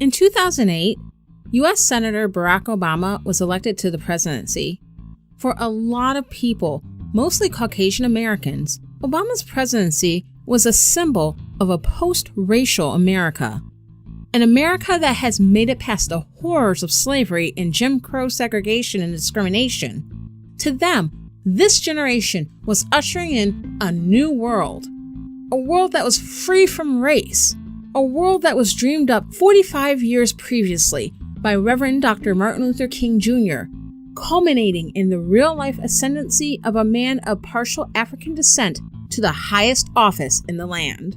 In 2008, U.S. Senator Barack Obama was elected to the presidency. For a lot of people, mostly Caucasian Americans, Obama's presidency was a symbol of a post-racial America. An America that has made it past the horrors of slavery and Jim Crow segregation and discrimination. To them, this generation was ushering in a new world. A world that was free from race. A world that was dreamed up 45 years previously by Reverend Dr. Martin Luther King Jr., culminating in the real-life ascendancy of a man of partial African descent to the highest office in the land.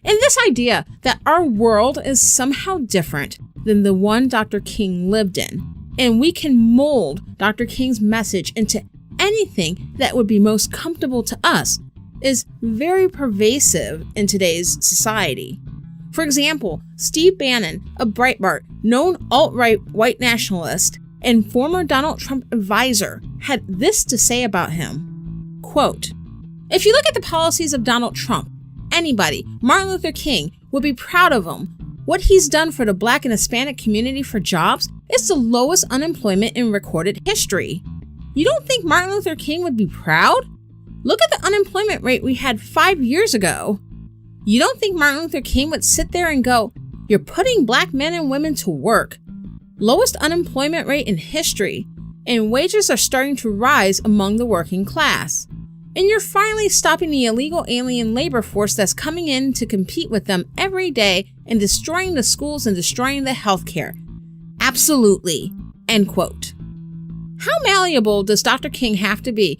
And this idea that our world is somehow different than the one Dr. King lived in, and we can mold Dr. King's message into anything that would be most comfortable to us, is very pervasive in today's society. For example, Steve Bannon, a Breitbart, known alt-right white nationalist, and former Donald Trump advisor, had this to say about him. Quote, "If you look at the policies of Donald Trump, anybody, Martin Luther King, would be proud of him. What he's done for the Black and Hispanic community for jobs is the lowest unemployment in recorded history. You don't think Martin Luther King would be proud? Look at the unemployment rate we had 5 years ago. You don't think Martin Luther King would sit there and go, 'You're putting Black men and women to work. Lowest unemployment rate in history, and wages are starting to rise among the working class. And you're finally stopping the illegal alien labor force that's coming in to compete with them every day and destroying the schools and destroying the healthcare. Absolutely." End quote. How malleable does Dr. King have to be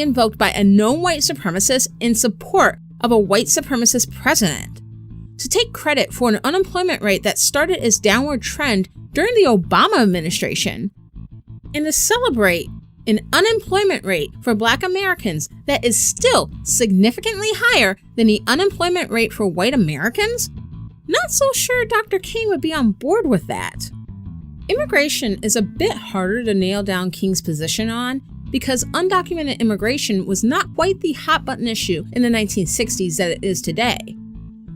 invoked by a known white supremacist in support of a white supremacist president? To take credit for an unemployment rate that started its downward trend during the Obama administration, and to celebrate an unemployment rate for Black Americans that is still significantly higher than the unemployment rate for white Americans? Not so sure Dr. King would be on board with that. Immigration is a bit harder to nail down King's position on because undocumented immigration was not quite the hot-button issue in the 1960s that it is today.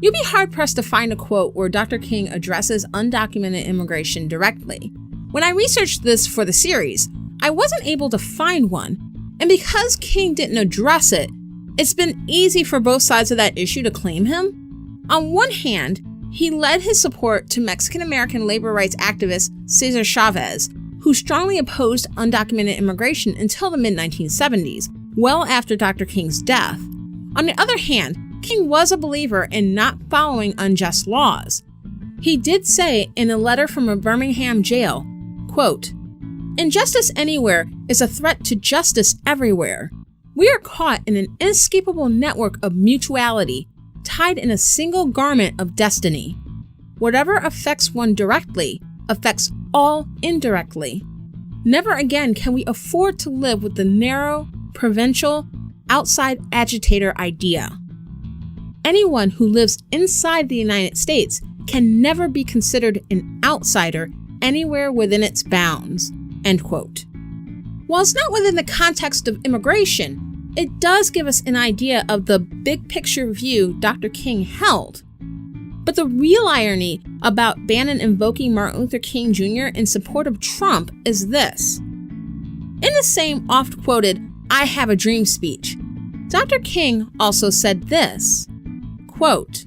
You'll be hard-pressed to find a quote where Dr. King addresses undocumented immigration directly. When I researched this for the series, I wasn't able to find one, and because King didn't address it, it's been easy for both sides of that issue to claim him. On one hand, he led his support to Mexican-American labor rights activist Cesar Chavez, who strongly opposed undocumented immigration until the mid-1970s, well after Dr. King's death. On the other hand, King was a believer in not following unjust laws. He did say in a letter from a Birmingham jail, quote, "Injustice anywhere is a threat to justice everywhere. We are caught in an inescapable network of mutuality, tied in a single garment of destiny. Whatever affects one directly affects all indirectly. Never again can we afford to live with the narrow, provincial, outside agitator idea. Anyone who lives inside the United States can never be considered an outsider anywhere within its bounds." End quote. While it's not within the context of immigration, it does give us an idea of the big picture view Dr. King held. But the real irony about Bannon invoking Martin Luther King Jr. in support of Trump is this. In the same oft-quoted "I Have a Dream" speech, Dr. King also said this, quote,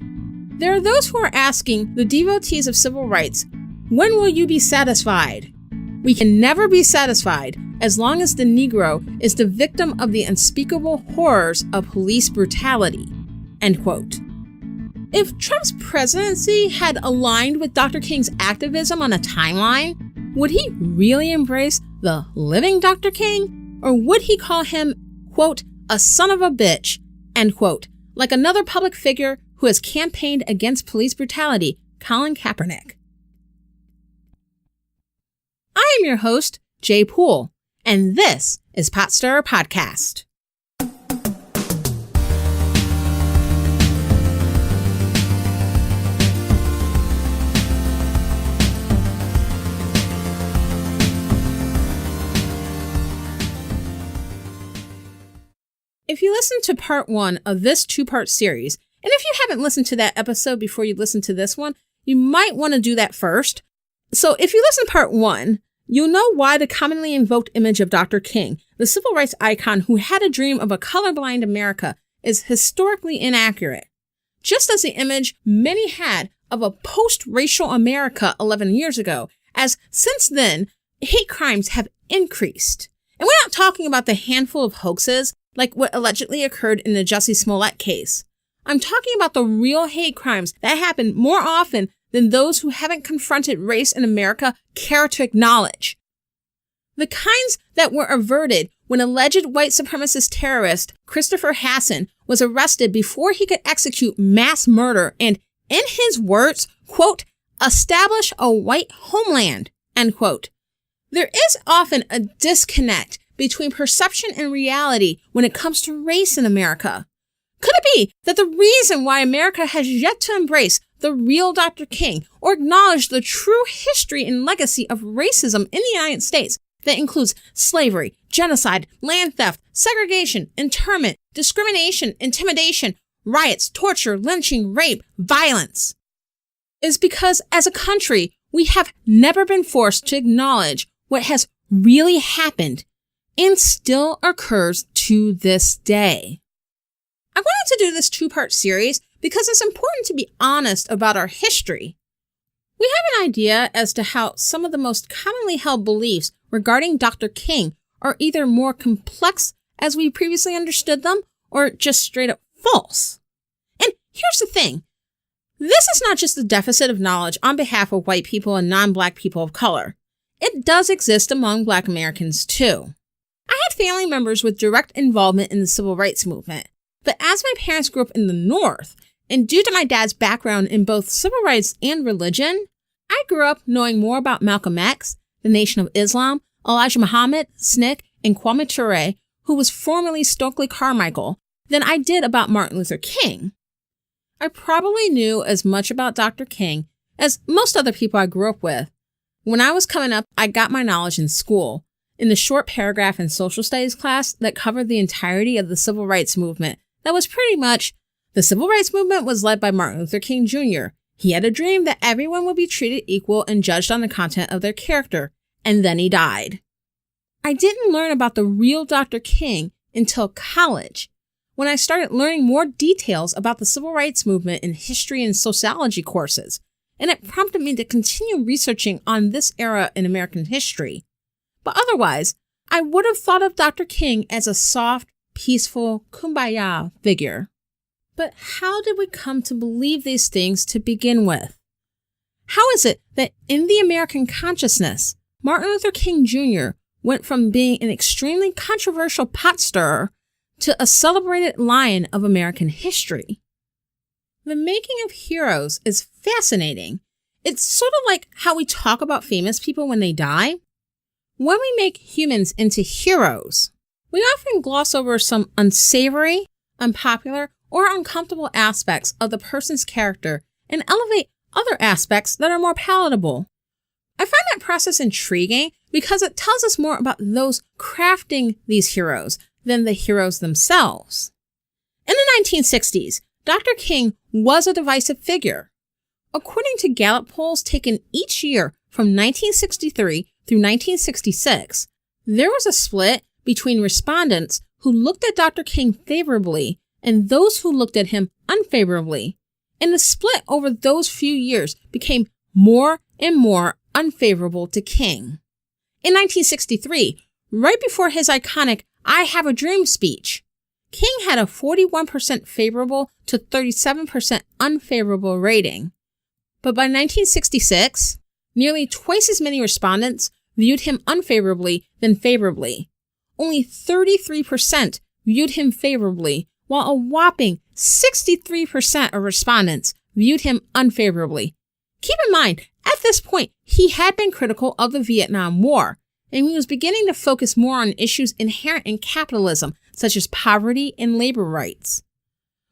"There are those who are asking the devotees of civil rights, when will you be satisfied? We can never be satisfied as long as the Negro is the victim of the unspeakable horrors of police brutality." End quote. If Trump's presidency had aligned with Dr. King's activism on a timeline, would he really embrace the living Dr. King? Or would he call him, quote, "a son of a bitch," end quote, like another public figure who has campaigned against police brutality, Colin Kaepernick? I am your host, Jaye Poole, and this is Pot Stirrer Podcast. If you listen to part 1 of this 2-part series, and if you haven't listened to that episode before you listen to this one, you might want to do that first. So if you listen to part 1, you'll know why the commonly invoked image of Dr. King, the civil rights icon who had a dream of a colorblind America, is historically inaccurate. Just as the image many had of a post-racial America 11 years ago, as since then, hate crimes have increased. And we're not talking about the handful of hoaxes like what allegedly occurred in the Jussie Smollett case. I'm talking about the real hate crimes that happen more often than those who haven't confronted race in America care to acknowledge. The kinds that were averted when alleged white supremacist terrorist Christopher Hassan was arrested before he could execute mass murder and, in his words, quote, establish a white homeland, end quote. There is often a disconnect between perception and reality when it comes to race in America. Could it be that the reason why America has yet to embrace the real Dr. King or acknowledge the true history and legacy of racism in the United States that includes slavery, genocide, land theft, segregation, internment, discrimination, intimidation, riots, torture, lynching, rape, violence, is because as a country, we have never been forced to acknowledge what has really happened and still occurs to this day. I wanted to do this 2-part series because it's important to be honest about our history. We have an idea as to how some of the most commonly held beliefs regarding Dr. King are either more complex as we previously understood them or just straight up false. And here's the thing. This is not just a deficit of knowledge on behalf of white people and non-Black people of color. It does exist among Black Americans too. I had family members with direct involvement in the civil rights movement, but as my parents grew up in the North, and due to my dad's background in both civil rights and religion, I grew up knowing more about Malcolm X, the Nation of Islam, Elijah Muhammad, SNCC, and Kwame Ture, who was formerly Stokely Carmichael, than I did about Martin Luther King. I probably knew as much about Dr. King as most other people I grew up with. When I was coming up, I got my knowledge in school, in the short paragraph in social studies class that covered the entirety of the civil rights movement. That was pretty much, the civil rights movement was led by Martin Luther King Jr. He had a dream that everyone would be treated equal and judged on the content of their character, and then he died. I didn't learn about the real Dr. King until college, when I started learning more details about the civil rights movement in history and sociology courses, and it prompted me to continue researching on this era in American history. But otherwise, I would have thought of Dr. King as a soft, peaceful, kumbaya figure. But how did we come to believe these things to begin with? How is it that in the American consciousness, Martin Luther King Jr. went from being an extremely controversial pot stirrer to a celebrated lion of American history? The making of heroes is fascinating. It's sort of like how we talk about famous people when they die. When we make humans into heroes, we often gloss over some unsavory, unpopular, or uncomfortable aspects of the person's character and elevate other aspects that are more palatable. I find that process intriguing because it tells us more about those crafting these heroes than the heroes themselves. In the 1960s, Dr. King was a divisive figure. According to Gallup polls taken each year from 1963 through 1966, there was a split between respondents who looked at Dr. King favorably and those who looked at him unfavorably. And the split over those few years became more and more unfavorable to King. In 1963, right before his iconic "I Have a Dream" speech, King had a 41% favorable to 37% unfavorable rating. But by 1966, nearly twice as many respondents viewed him unfavorably than favorably. Only 33% viewed him favorably, while a whopping 63% of respondents viewed him unfavorably. Keep in mind, at this point, he had been critical of the Vietnam War, and he was beginning to focus more on issues inherent in capitalism, such as poverty and labor rights.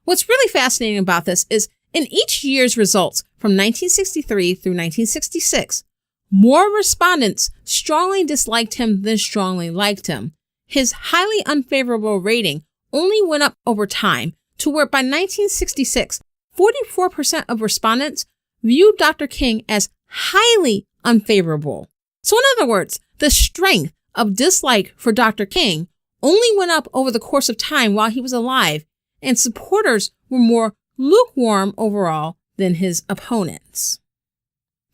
What's really fascinating about this is, in each year's results from 1963 through 1966, more respondents strongly disliked him than strongly liked him. His highly unfavorable rating only went up over time to where by 1966, 44% of respondents viewed Dr. King as highly unfavorable. So in other words, the strength of dislike for Dr. King only went up over the course of time while he was alive, and supporters were more lukewarm overall than his opponents.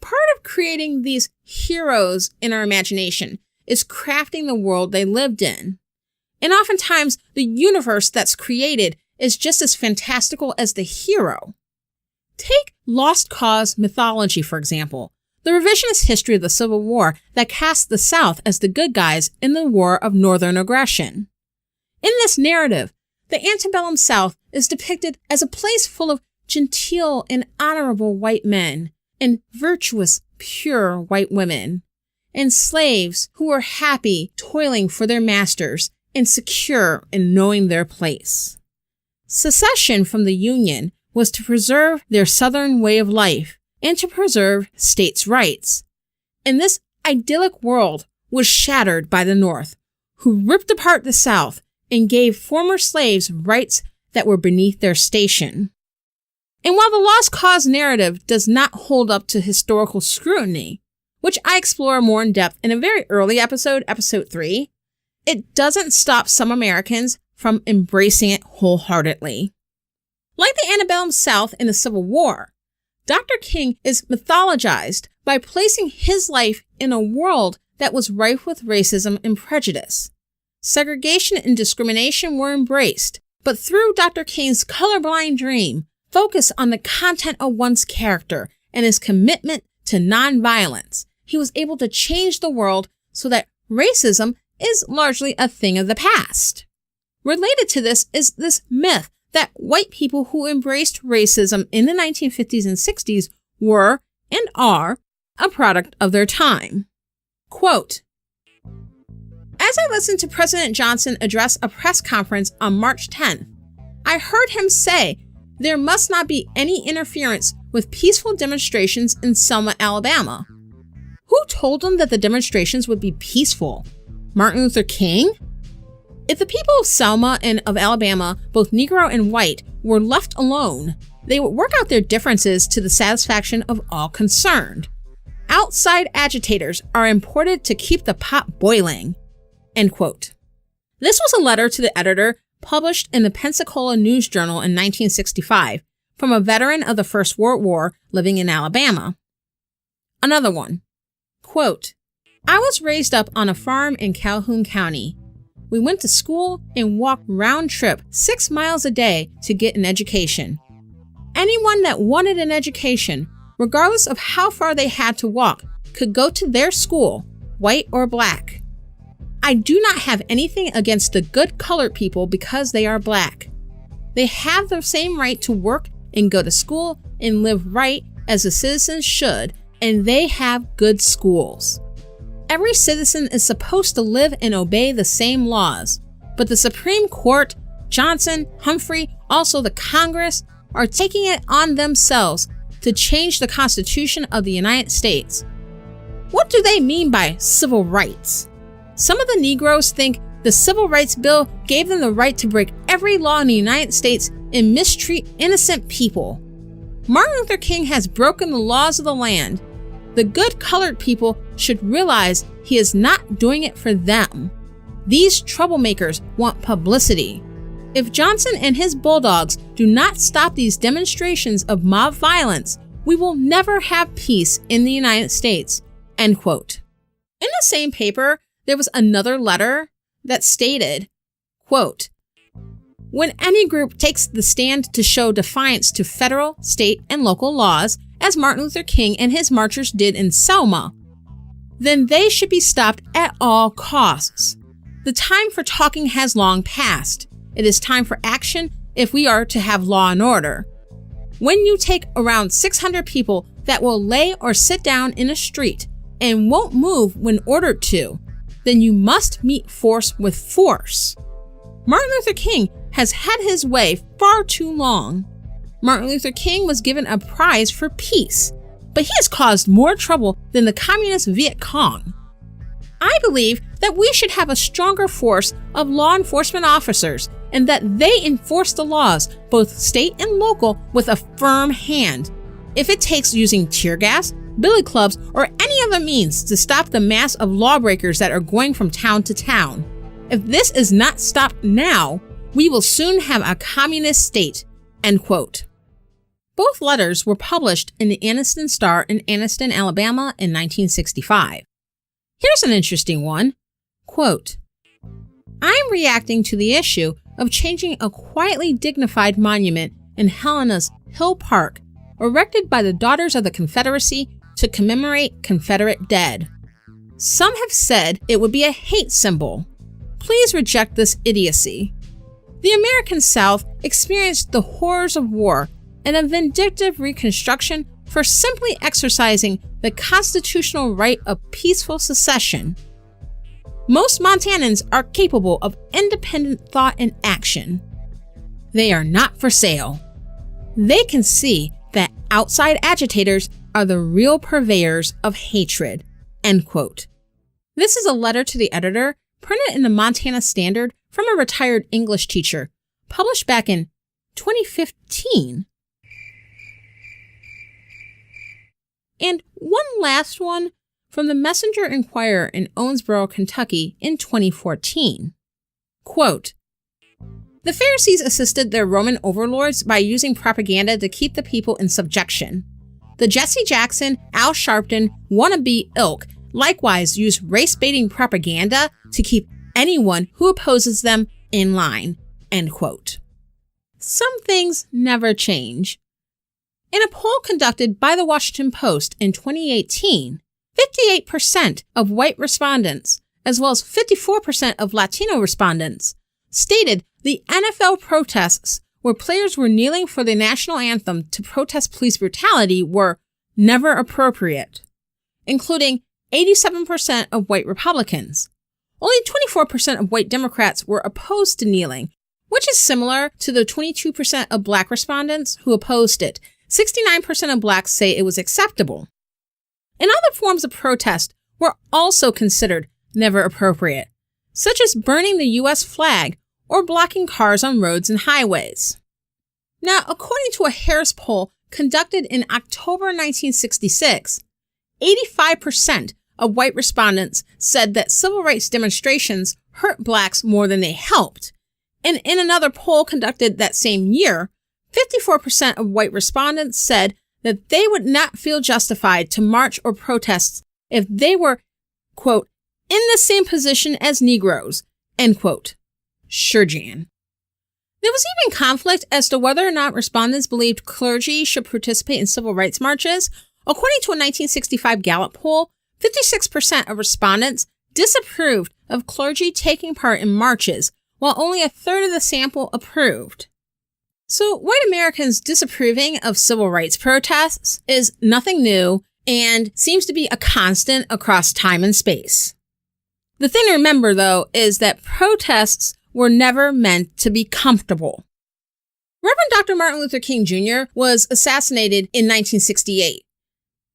Part of creating these heroes in our imagination is crafting the world they lived in. And oftentimes, the universe that's created is just as fantastical as the hero. Take Lost Cause mythology, for example, the revisionist history of the Civil War that cast the South as the good guys in the War of Northern Aggression. In this narrative, the antebellum South is depicted as a place full of genteel and honorable white men and virtuous, pure white women, and slaves who were happy toiling for their masters and secure in knowing their place. Secession from the Union was to preserve their Southern way of life and to preserve states' rights. And this idyllic world was shattered by the North, who ripped apart the South and gave former slaves rights that were beneath their station. And while the Lost Cause narrative does not hold up to historical scrutiny, which I explore more in depth in a very early episode, episode 3, it doesn't stop some Americans from embracing it wholeheartedly. Like the antebellum South in the Civil War, Dr. King is mythologized by placing his life in a world that was rife with racism and prejudice. Segregation and discrimination were embraced, but through Dr. King's colorblind dream, focus on the content of one's character and his commitment to nonviolence, he was able to change the world so that racism is largely a thing of the past. Related to this is this myth that white people who embraced racism in the 1950s and 60s were, and are, a product of their time. Quote, "As I listened to President Johnson address a press conference on March 10th, I heard him say there must not be any interference with peaceful demonstrations in Selma, Alabama. Who told him that the demonstrations would be peaceful? Martin Luther King? If the people of Selma and of Alabama, both Negro and white, were left alone, they would work out their differences to the satisfaction of all concerned. Outside agitators are imported to keep the pot boiling." End quote. This was a letter to the editor published in the Pensacola News Journal in 1965 from a veteran of the First World War living in Alabama. Another one. Quote, "I was raised up on a farm in Calhoun County. We went to school and walked round trip 6 miles a day to get an education. Anyone that wanted an education, regardless of how far they had to walk, could go to their school, white or black. I do not have anything against the good colored people because they are black. They have the same right to work and go to school and live right as the citizens should, and they have good schools. Every citizen is supposed to live and obey the same laws, but the Supreme Court, Johnson, Humphrey, also the Congress, are taking it on themselves to change the Constitution of the United States. What do they mean by civil rights? Some of the Negroes think the Civil Rights Bill gave them the right to break every law in the United States and mistreat innocent people. Martin Luther King has broken the laws of the land. The good colored people should realize he is not doing it for them. These troublemakers want publicity. If Johnson and his bulldogs do not stop these demonstrations of mob violence, we will never have peace in the United States." End quote. In the same paper, there was another letter that stated, quote, "When any group takes the stand to show defiance to federal, state, and local laws, as Martin Luther King and his marchers did in Selma, then they should be stopped at all costs. The time for talking has long passed. It is time for action if we are to have law and order. When you take around 600 people that will lay or sit down in a street and won't move when ordered to, then you must meet force with force. Martin Luther King has had his way far too long. Martin Luther King was given a prize for peace, but he has caused more trouble than the communist Viet Cong. I believe that we should have a stronger force of law enforcement officers and that they enforce the laws, both state and local, with a firm hand. If it takes using tear gas, billy clubs, or any other means to stop the mass of lawbreakers that are going from town to town. If this is not stopped now, we will soon have a communist state." End quote. Both letters were published in the Anniston Star in Anniston, Alabama in 1965. Here's an interesting one. Quote, "I'm reacting to the issue of changing a quietly dignified monument in Helena's Hill Park, erected by the Daughters of the Confederacy to commemorate Confederate dead. Some have said it would be a hate symbol. Please reject this idiocy. The American South experienced the horrors of war and a vindictive reconstruction for simply exercising the constitutional right of peaceful secession. Most Montanans are capable of independent thought and action. They are not for sale. They can see that outside agitators are the real purveyors of hatred." End quote. This is a letter to the editor printed in the Montana Standard from a retired English teacher, published back in 2015. And one last one from the Messenger Inquirer in Owensboro, Kentucky in 2014. Quote, "The Pharisees assisted their Roman overlords by using propaganda to keep the people in subjection. The Jesse Jackson, Al Sharpton wannabe ilk likewise use race-baiting propaganda to keep anyone who opposes them in line." End quote. Some things never change. In a poll conducted by the Washington Post in 2018, 58% of white respondents, as well as 54% of Latino respondents, stated the NFL protests where players were kneeling for the national anthem to protest police brutality were never appropriate, including 87% of white Republicans. Only 24% of white Democrats were opposed to kneeling, which is similar to the 22% of black respondents who opposed it. 69% of blacks say it was acceptable. And other forms of protest were also considered never appropriate, such as burning the U.S. flag or blocking cars on roads and highways. Now, according to a Harris poll conducted in October 1966, 85% of white respondents said that civil rights demonstrations hurt blacks more than they helped. And in another poll conducted that same year, 54% of white respondents said that they would not feel justified to march or protest if they were, quote, "in the same position as Negroes," end quote. Sure, Jan. There was even conflict as to whether or not respondents believed clergy should participate in civil rights marches. According to a 1965 Gallup poll, 56% of respondents disapproved of clergy taking part in marches, while only a third of the sample approved. So white Americans disapproving of civil rights protests is nothing new and seems to be a constant across time and space. The thing to remember, though, is that protests were never meant to be comfortable. Reverend Dr. Martin Luther King Jr. was assassinated in 1968.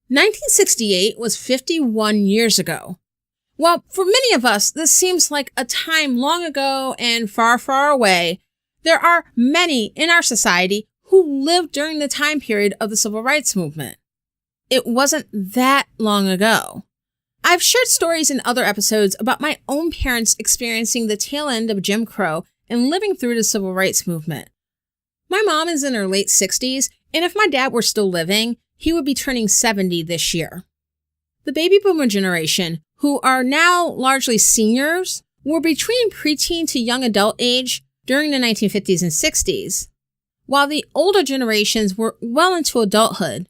1968 was 51 years ago. While for many of us, this seems like a time long ago and far, far away, there are many in our society who lived during the time period of the civil rights movement. It wasn't that long ago. I've shared stories in other episodes about my own parents experiencing the tail end of Jim Crow and living through the civil rights movement. My mom is in her late 60s, and if my dad were still living, he would be turning 70 this year. The baby boomer generation, who are now largely seniors, were between preteen to young adult age during the 1950s and 60s, while the older generations were well into adulthood.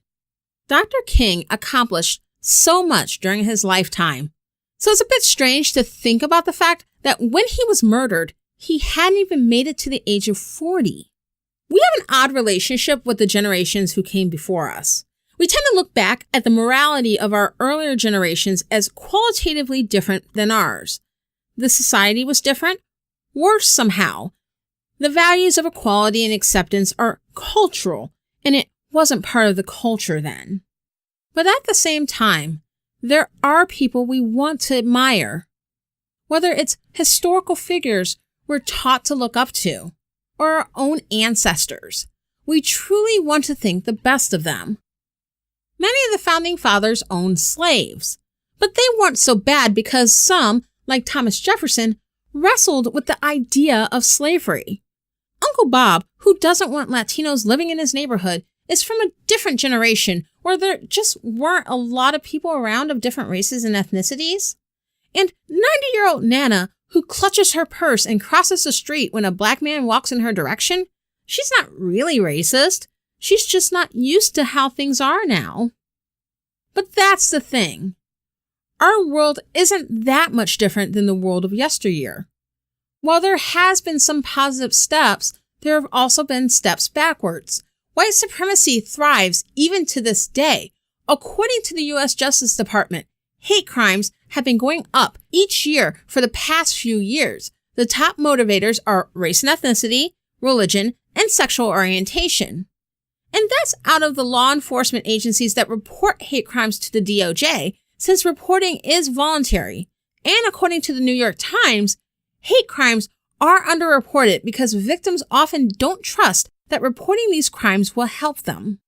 Dr. King accomplished so much during his lifetime, so it's a bit strange to think about the fact that when he was murdered, he hadn't even made it to the age of 40. We have an odd relationship with the generations who came before us. We tend to look back at the morality of our earlier generations as qualitatively different than ours. The society was different, worse somehow. The values of equality and acceptance are cultural, and it wasn't part of the culture then. But at the same time, there are people we want to admire. whether it's historical figures we're taught to look up to, or our own ancestors. We truly want to think the best of them. Many of the Founding Fathers owned slaves, but they weren't so bad because some, like Thomas Jefferson, wrestled with the idea of slavery. Uncle Bob, who doesn't want Latinos living in his neighborhood, is from a different generation where there just weren't a lot of people around of different races and ethnicities. And 90-year-old Nana, who clutches her purse and crosses the street when a black man walks in her direction, she's not really racist. She's just not used to how things are now. But that's the thing. Our world isn't that much different than the world of yesteryear. While there has been some positive steps, there have also been steps backwards. White supremacy thrives even to this day. According to the U.S. Justice Department, hate crimes have been going up each year for the past few years. The top motivators are race and ethnicity, religion, and sexual orientation. And that's out of the law enforcement agencies that report hate crimes to the DOJ, since reporting is voluntary. And according to the New York Times, hate crimes are underreported because victims often don't trust that reporting these crimes will help them.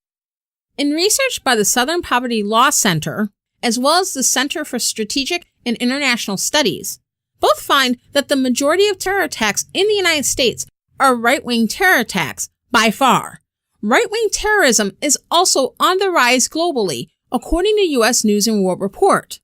In research by the Southern Poverty Law Center, as well as the Center for Strategic and International Studies, both find that the majority of terror attacks in the United States are right-wing terror attacks by far. Right-wing terrorism is also on the rise globally, according to U.S. News and World Report.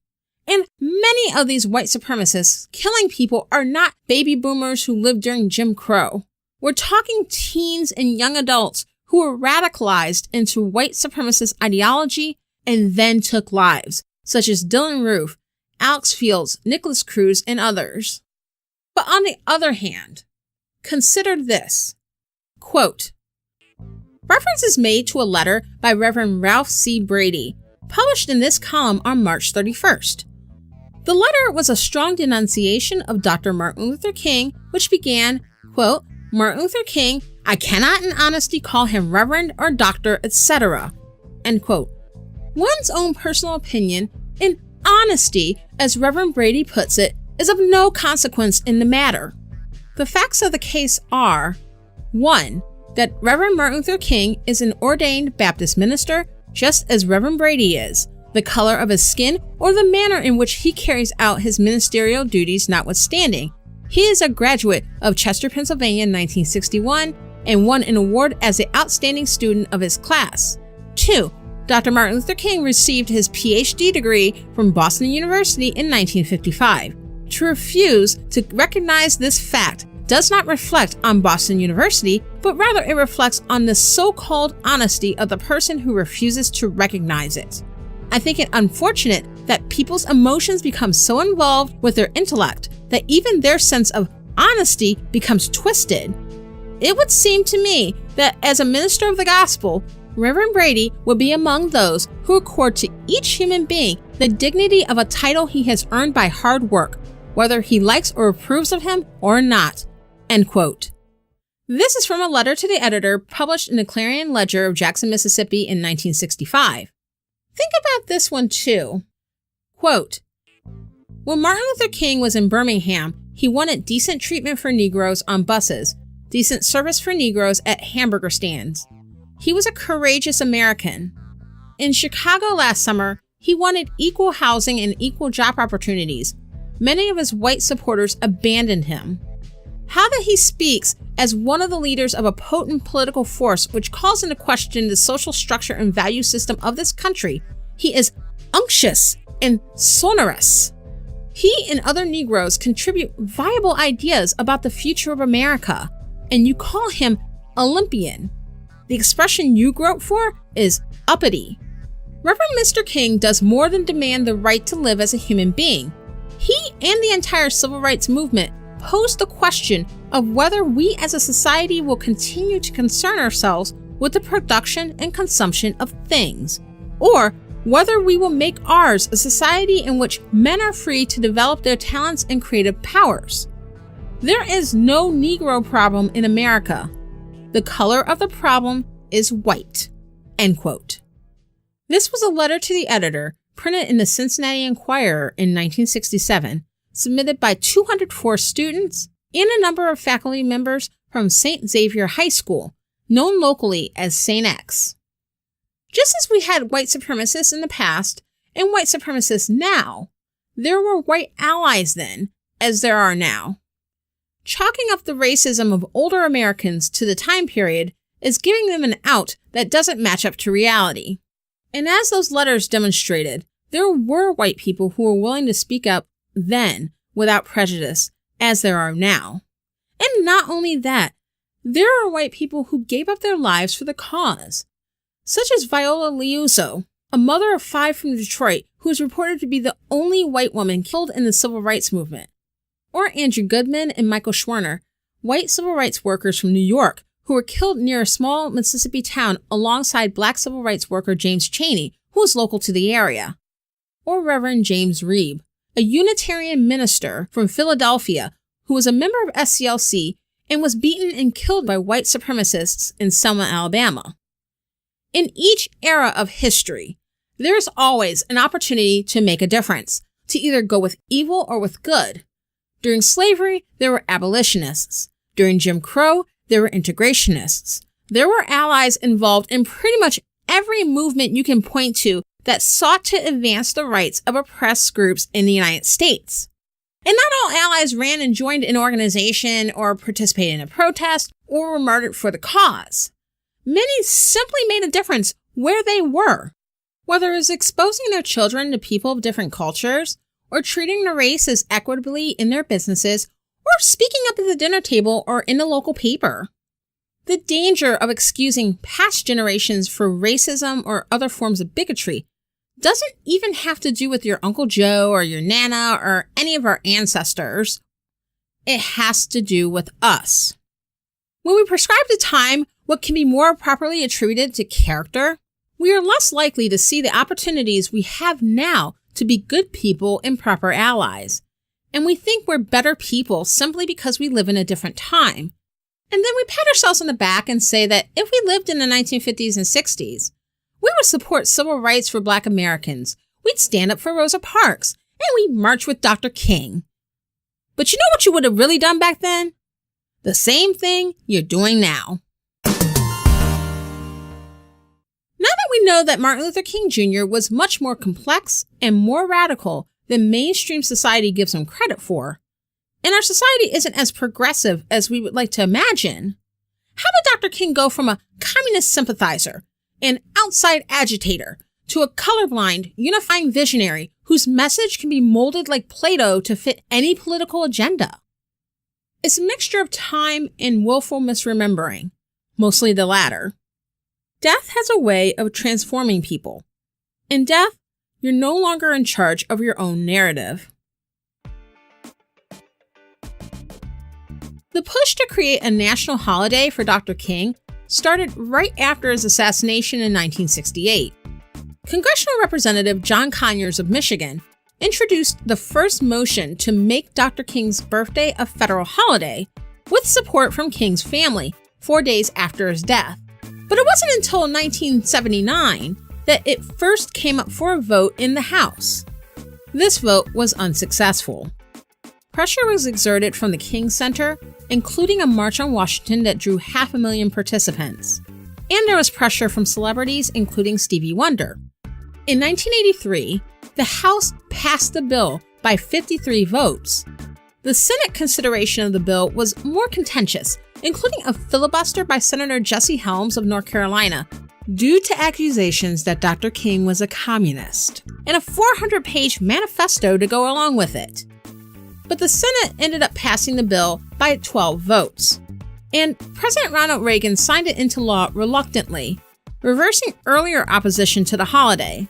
And many of these white supremacists killing people are not baby boomers who lived during Jim Crow. We're talking teens and young adults who were radicalized into white supremacist ideology and then took lives, such as Dylan Roof, Alex Fields, Nicholas Cruz, and others. But on the other hand, consider this. Quote, reference is made to a letter by Reverend Ralph C. Brady, published in this column on March 31st. The letter was a strong denunciation of Dr. Martin Luther King, which began, quote, Martin Luther King, I cannot in honesty call him reverend or doctor, etc., end quote. One's own personal opinion, in honesty, as Reverend Brady puts it, is of no consequence in the matter. The facts of the case are, 1. That Reverend Martin Luther King is an ordained Baptist minister, just as Reverend Brady is, the color of his skin or the manner in which he carries out his ministerial duties notwithstanding. He is a graduate of Chester, Pennsylvania in 1961 and won an award as the outstanding student of his class. 2. Dr. Martin Luther King received his PhD degree from Boston University in 1955. To refuse to recognize this fact does not reflect on Boston University, but rather it reflects on the so-called honesty of the person who refuses to recognize it. I think it unfortunate that people's emotions become so involved with their intellect that even their sense of honesty becomes twisted. It would seem to me that as a minister of the gospel, Reverend Brady would be among those who accord to each human being the dignity of a title he has earned by hard work, whether he likes or approves of him or not. End quote. This is from a letter to the editor published in the Clarion Ledger of Jackson, Mississippi in 1965. Think about this one too. Quote, when Martin Luther King was in Birmingham, he wanted decent treatment for Negroes on buses, decent service for Negroes at hamburger stands. He was a courageous American. In Chicago last summer, he wanted equal housing and equal job opportunities. Many of his white supporters abandoned him. How that he speaks as one of the leaders of a potent political force which calls into question the social structure and value system of this country, he is unctuous and sonorous. He and other Negroes contribute viable ideas about the future of America, and you call him Olympian. The expression you grope for is uppity. Reverend Mr. King does more than demand the right to live as a human being. He and the entire civil rights movement pose the question of whether we as a society will continue to concern ourselves with the production and consumption of things, or whether we will make ours a society in which men are free to develop their talents and creative powers. There is no Negro problem in America. The color of the problem is white. End quote. This was a letter to the editor printed in the Cincinnati Enquirer in 1967 submitted by 204 students and a number of faculty members from St. Xavier High School, known locally as St. X. Just as we had white supremacists in the past and white supremacists now, there were white allies then, as there are now. Chalking up the racism of older Americans to the time period is giving them an out that doesn't match up to reality. And as those letters demonstrated, there were white people who were willing to speak up then without prejudice, as there are now. And not only that, there are white people who gave up their lives for the cause, such as Viola Liuzzo, a mother of 5 from Detroit who is reported to be the only white woman killed in the civil rights movement, or Andrew Goodman and Michael Schwerner, white civil rights workers from New York who were killed near a small Mississippi town alongside black civil rights worker James Chaney, who was local to the area, or Reverend James Reeb, a Unitarian minister from Philadelphia who was a member of SCLC and was beaten and killed by white supremacists in Selma, Alabama. In each era of history, there is always an opportunity to make a difference, to either go with evil or with good. During slavery, there were abolitionists. During Jim Crow, there were integrationists. There were allies involved in pretty much every movement you can point to that sought to advance the rights of oppressed groups in the United States. And not all allies ran and joined an organization or participated in a protest or were martyred for the cause. Many simply made a difference where they were, whether it was exposing their children to people of different cultures, or treating the race as equitably in their businesses, or speaking up at the dinner table or in the local paper. The danger of excusing past generations for racism or other forms of bigotry doesn't even have to do with your Uncle Joe or your Nana or any of our ancestors. It has to do with us. When we prescribe to time what can be more properly attributed to character, we are less likely to see the opportunities we have now to be good people and proper allies. And we think we're better people simply because we live in a different time. And then we pat ourselves on the back and say that if we lived in the 1950s and 60s, we would support civil rights for Black Americans, we'd stand up for Rosa Parks, and we'd march with Dr. King. But you know what you would have really done back then? The same thing you're doing now. Now that we know that Martin Luther King Jr. was much more complex and more radical than mainstream society gives him credit for, and our society isn't as progressive as we would like to imagine, how did Dr. King go from a communist sympathizer, an outside agitator, to a colorblind, unifying visionary whose message can be molded like Play-Doh to fit any political agenda? It's a mixture of time and willful misremembering, mostly the latter. Death has a way of transforming people. In death, you're no longer in charge of your own narrative. The push to create a national holiday for Dr. King started right after his assassination in 1968. Congressional Representative John Conyers of Michigan introduced the first motion to make Dr. King's birthday a federal holiday, with support from King's family 4 days after his death. But it wasn't until 1979 that it first came up for a vote in the House. This vote was unsuccessful. Pressure was exerted from the King Center, including a march on Washington that drew 500,000 participants. And there was pressure from celebrities, including Stevie Wonder. In 1983, the House passed the bill by 53 votes. The Senate consideration of the bill was more contentious, including a filibuster by Senator Jesse Helms of North Carolina, due to accusations that Dr. King was a communist, and a 400-page manifesto to go along with it. But the Senate ended up passing the bill by 12 votes, and President Ronald Reagan signed it into law reluctantly, reversing earlier opposition to the holiday.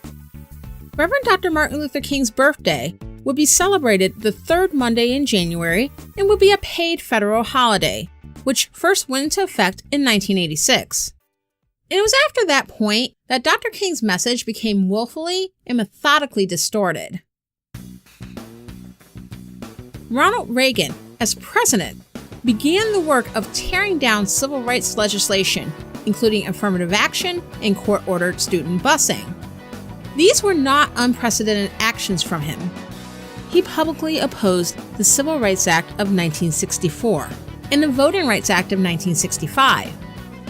Reverend Dr. Martin Luther King's birthday would be celebrated the third Monday in January and would be a paid federal holiday, which first went into effect in 1986. And it was after that point that Dr. King's message became willfully and methodically distorted. Ronald Reagan, as president, began the work of tearing down civil rights legislation, including affirmative action and court-ordered student busing. These were not unprecedented actions from him. he publicly opposed the Civil Rights Act of 1964 and the Voting Rights Act of 1965.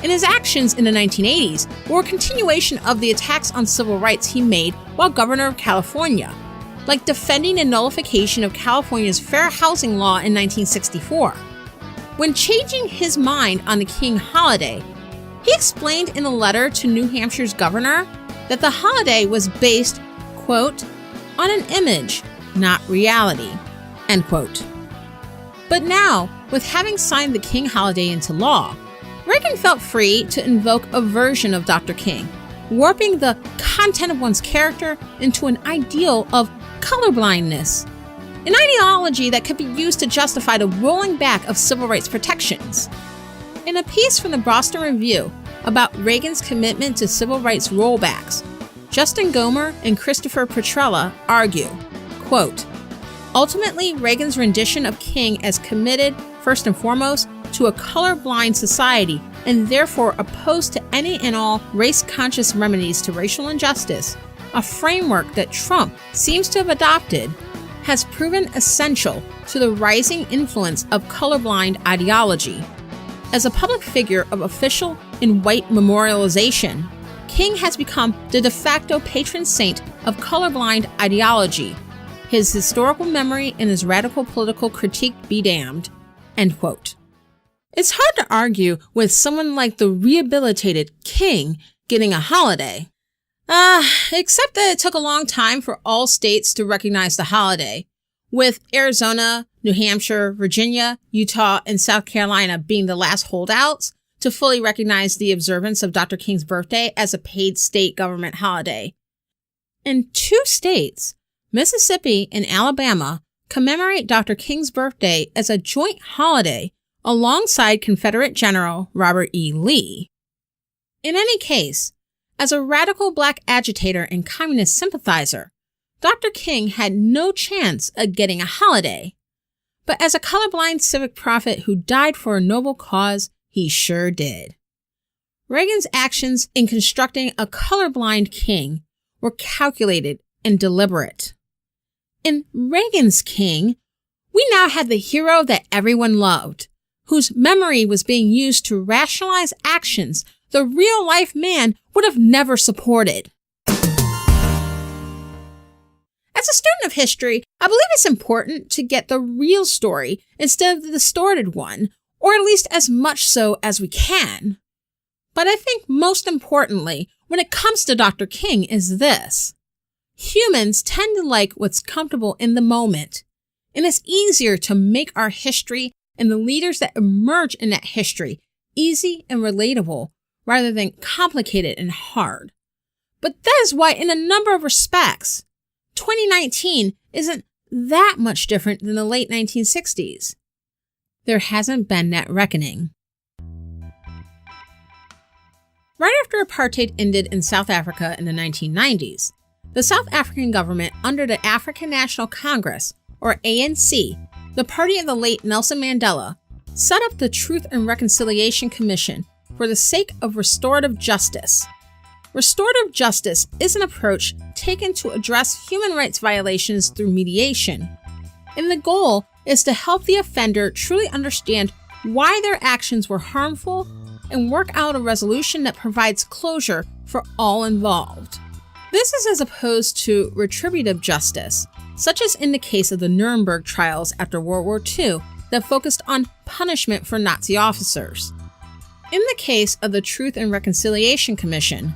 And his actions in the 1980s were a continuation of the attacks on civil rights he made while governor of California, like defending the nullification of California's fair housing law in 1964. When changing his mind on the King holiday, he explained in a letter to New Hampshire's governor that the holiday was based, quote, on an image, not reality, end quote. But now, with having signed the King holiday into law, Reagan felt free to invoke a version of Dr. King, warping the content of one's character into an ideal of colorblindness, an ideology that could be used to justify the rolling back of civil rights protections. In a piece from the Boston Review about Reagan's commitment to civil rights rollbacks, Justin Gomer and Christopher Petrella argue, quote, ultimately, Reagan's rendition of King as committed, first and foremost, to a colorblind society and therefore opposed to any and all race-conscious remedies to racial injustice, a framework that Trump seems to have adopted, has proven essential to the rising influence of colorblind ideology. As a public figure of official and white memorialization, King has become the de facto patron saint of colorblind ideology. His historical memory and his radical political critique be damned, end quote. It's hard to argue with someone like the rehabilitated King getting a holiday. Except that it took a long time for all states to recognize the holiday, with Arizona, New Hampshire, Virginia, Utah, and South Carolina being the last holdouts to fully recognize the observance of Dr. King's birthday as a paid state government holiday. In 2 states, Mississippi and Alabama, commemorate Dr. King's birthday as a joint holiday alongside Confederate General Robert E. Lee. In any case, as a radical black agitator and communist sympathizer, Dr. King had no chance of getting a holiday. But as a colorblind civic prophet who died for a noble cause, he sure did. Reagan's actions in constructing a colorblind king were calculated and deliberate. In Reagan's king, we now had the hero that everyone loved, whose memory was being used to rationalize actions the real-life man would have never supported. As a student of history, I believe it's important to get the real story instead of the distorted one, or at least as much so as we can. But I think most importantly, when it comes to Dr. King, is this. Humans tend to like what's comfortable in the moment, and it's easier to make our history and the leaders that emerge in that history easy and relatable rather than complicated and hard. But that is why, in a number of respects, 2019 isn't that much different than the late 1960s. There hasn't been that reckoning. Right after apartheid ended in South Africa in the 1990s, the South African government, under the African National Congress, or ANC, the party of the late Nelson Mandela, set up the Truth and Reconciliation Commission for the sake of restorative justice. Restorative justice is an approach taken to address human rights violations through mediation, and the goal is to help the offender truly understand why their actions were harmful and work out a resolution that provides closure for all involved. This is as opposed to retributive justice, such as in the case of the Nuremberg trials after World War II that focused on punishment for Nazi officers. In the case of the Truth and Reconciliation Commission,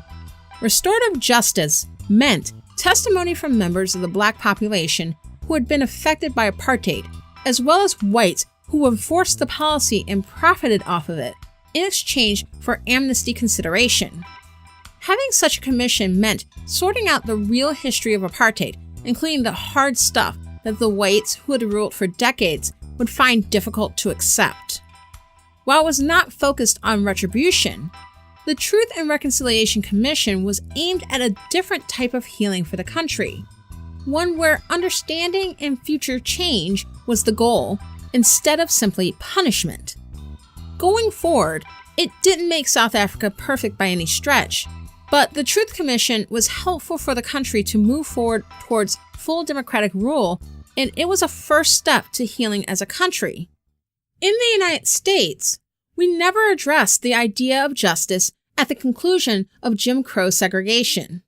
restorative justice meant testimony from members of the black population who had been affected by apartheid, as well as whites who enforced the policy and profited off of it in exchange for amnesty consideration. Having such a commission meant sorting out the real history of apartheid, including the hard stuff that the whites who had ruled for decades would find difficult to accept. While it was not focused on retribution, the Truth and Reconciliation Commission was aimed at a different type of healing for the country, one where understanding and future change was the goal, instead of simply punishment. Going forward, it didn't make South Africa perfect by any stretch, but the Truth Commission was helpful for the country to move forward towards full democratic rule and it was a first step to healing as a country. In the United States, we never addressed the idea of justice at the conclusion of Jim Crow segregation.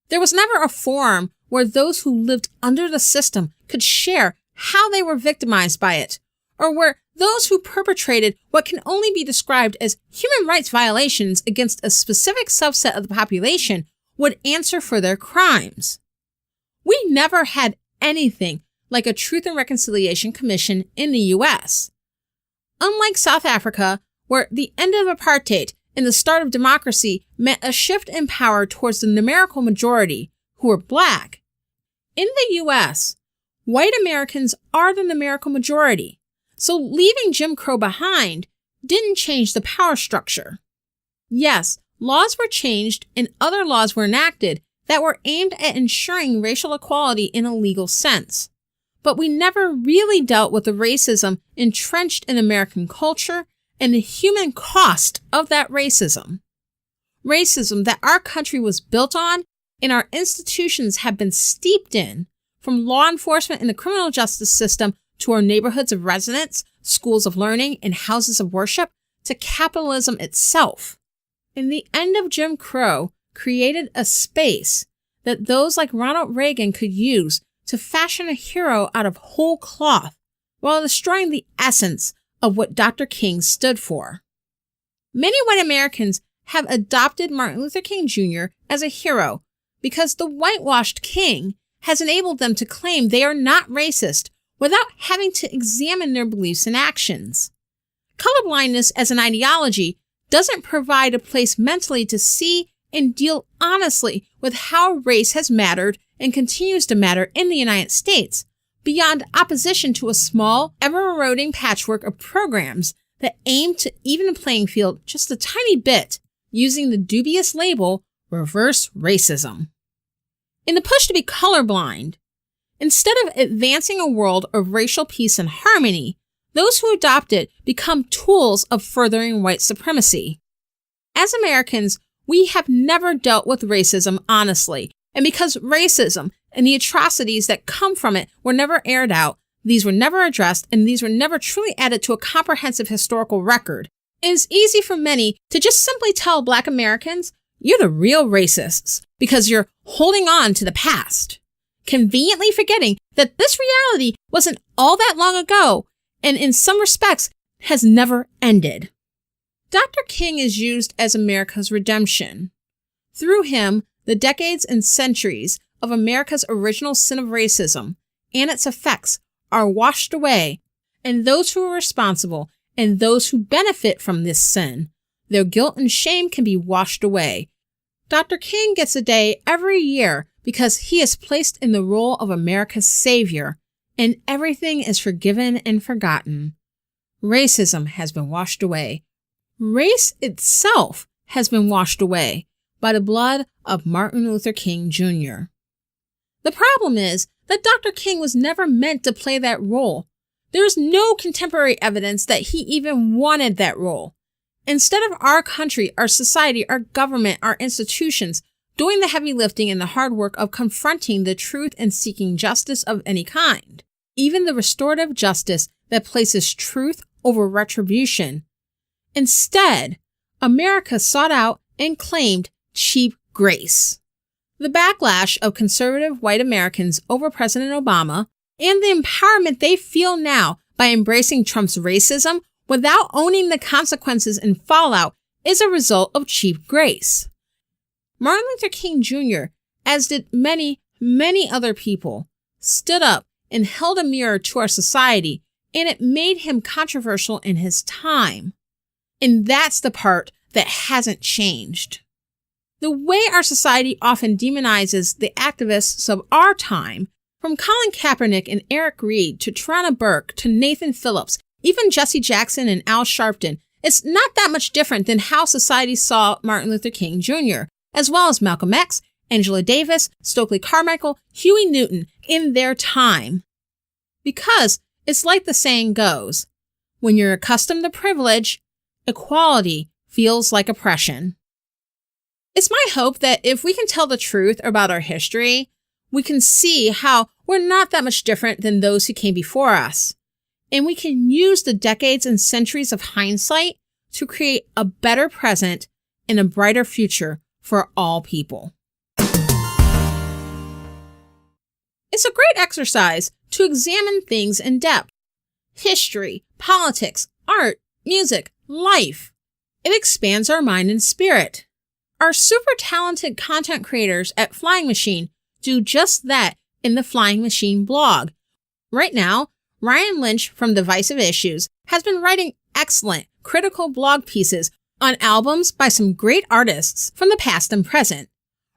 There was never a forum where those who lived under the system could share how they were victimized by it, or where those who perpetrated what can only be described as human rights violations against a specific subset of the population would answer for their crimes. We never had anything like a Truth and Reconciliation Commission in the U.S. Unlike South Africa, where the end of apartheid and the start of democracy meant a shift in power towards the numerical majority, who were Black, in the U.S., white Americans are the numerical majority, so leaving Jim Crow behind didn't change the power structure. Yes, laws were changed and other laws were enacted that were aimed at ensuring racial equality in a legal sense. But we never really dealt with the racism entrenched in American culture and the human cost of that racism. Racism that our country was built on and our institutions have been steeped in, from law enforcement and the criminal justice system to our neighborhoods of residence, schools of learning, and houses of worship, to capitalism itself. And the end of Jim Crow created a space that those like Ronald Reagan could use to fashion a hero out of whole cloth while destroying the essence of what Dr. King stood for. Many white Americans have adopted Martin Luther King Jr. as a hero because the whitewashed King has enabled them to claim they are not racist without having to examine their beliefs and actions. Colorblindness as an ideology doesn't provide a place mentally to see and deal honestly with how race has mattered and continues to matter in the United States, beyond opposition to a small, ever-eroding patchwork of programs that aim to even the playing field just a tiny bit, using the dubious label reverse racism. In the push to be colorblind, instead of advancing a world of racial peace and harmony, those who adopt it become tools of furthering white supremacy. As Americans, we have never dealt with racism honestly, and because racism and the atrocities that come from it were never aired out, these were never addressed, and these were never truly added to a comprehensive historical record, it is easy for many to just simply tell Black Americans, you're the real racists because you're holding on to the past, conveniently forgetting that this reality wasn't all that long ago and in some respects has never ended. Dr. King is used as America's redemption. Through him, the decades and centuries of America's original sin of racism and its effects are washed away, and those who are responsible and those who benefit from this sin, their guilt and shame can be washed away. Dr. King gets a day every year because he is placed in the role of America's savior, and everything is forgiven and forgotten. Racism has been washed away. Race itself has been washed away by the blood of Martin Luther King Jr. The problem is that Dr. King was never meant to play that role. There is no contemporary evidence that he even wanted that role. Instead of our country, our society, our government, our institutions doing the heavy lifting and the hard work of confronting the truth and seeking justice of any kind, even the restorative justice that places truth over retribution, instead, America sought out and claimed cheap grace. The backlash of conservative white Americans over President Obama and the empowerment they feel now by embracing Trump's racism without owning the consequences and fallout is a result of cheap grace. Martin Luther King Jr., as did many, many other people, stood up and held a mirror to our society, and it made him controversial in his time. And that's the part that hasn't changed. The way our society often demonizes the activists of our time, from Colin Kaepernick and Eric Reed to Tarana Burke to Nathan Phillips, even Jesse Jackson and Al Sharpton, it's not that much different than how society saw Martin Luther King Jr., as well as Malcolm X, Angela Davis, Stokely Carmichael, Huey Newton in their time. Because it's like the saying goes, when you're accustomed to privilege, equality feels like oppression. It's my hope that if we can tell the truth about our history, we can see how we're not that much different than those who came before us. And we can use the decades and centuries of hindsight to create a better present and a brighter future for all people. It's a great exercise to examine things in depth. History, politics, art, music, life. It expands our mind and spirit. Our super talented content creators at Flying Machine do just that in the Flying Machine blog. Right now, Ryan Lynch from Divisive Issues has been writing excellent, critical blog pieces on albums by some great artists from the past and present.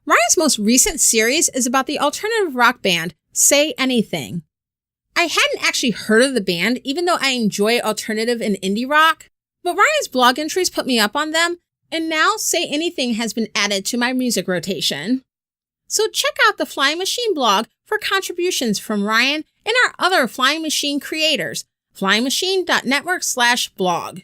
Ryan's most recent series is about the alternative rock band Say Anything. I hadn't actually heard of the band, even though I enjoy alternative and indie rock, but Ryan's blog entries put me up on them, and now Say Anything has been added to my music rotation. So check out the Flying Machine blog for contributions from Ryan and our other Flying Machine creators, flyingmachine.network/blog.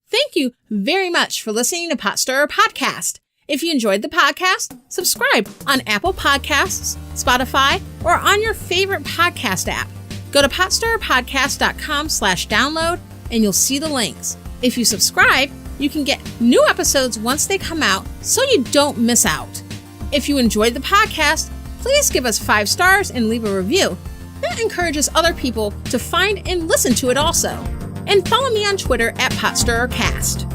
Thank you very much for listening to Potstirrer Podcast. If you enjoyed the podcast, subscribe on Apple Podcasts, Spotify, or on your favorite podcast app. Go to potstirrerpodcast.com/download and you'll see the links. If you subscribe, you can get new episodes once they come out so you don't miss out. If you enjoyed the podcast, please give us 5 stars and leave a review. That encourages other people to find and listen to it also. And follow me on Twitter at PotstirrerCast.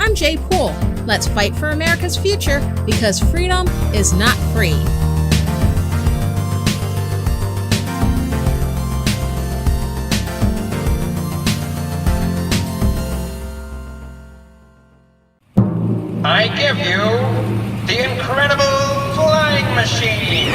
I'm Jaye Poole. Let's fight for America's future because freedom is not free. I give you the incredible Flying Machine.